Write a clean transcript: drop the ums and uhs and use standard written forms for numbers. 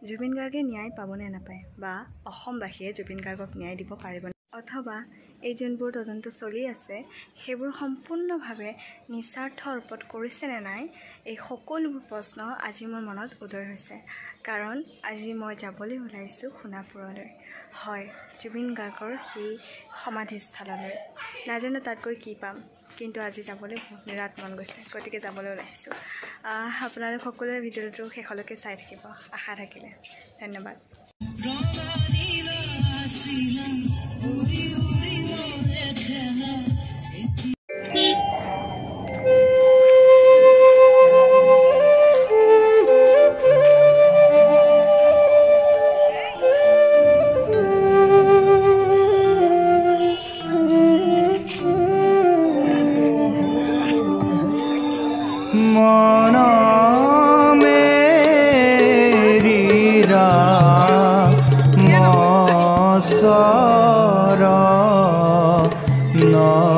জুবিন গাৰ্গে ন্যায় পাবনে নাপায় বা অসমবাসীয়ে জুবিন গাৰ্গক ন্যায় দিব পাৰিবনে অথবা এই যোনবোৰ তদন্ত চলি আছে সেইবোৰ সম্পূৰ্ণভাৱে নিস্বাৰ্থৰ ওপৰত কৰিছেনে নাই এই সকলোবোৰ প্ৰশ্ন আজি মোৰ মনত উদয় হৈছে কাৰণ আজি মই যাবলৈ ওলাইছোঁ সোণাপুৰলৈ হয় জুবিন গাৰ্গৰ সেই সমাধিস্থললৈ নাজানো তাত গৈ কি পাম কিন্তু আজি যাবলৈ বিৰাট মন গৈছে গতিকে যাবলৈ ওলাইছোঁ আপোনালোক সকলোৱে ভিডিঅ'টো শেষলৈকে চাই থাকিব আশা থাকিলে ধন্যবাদ No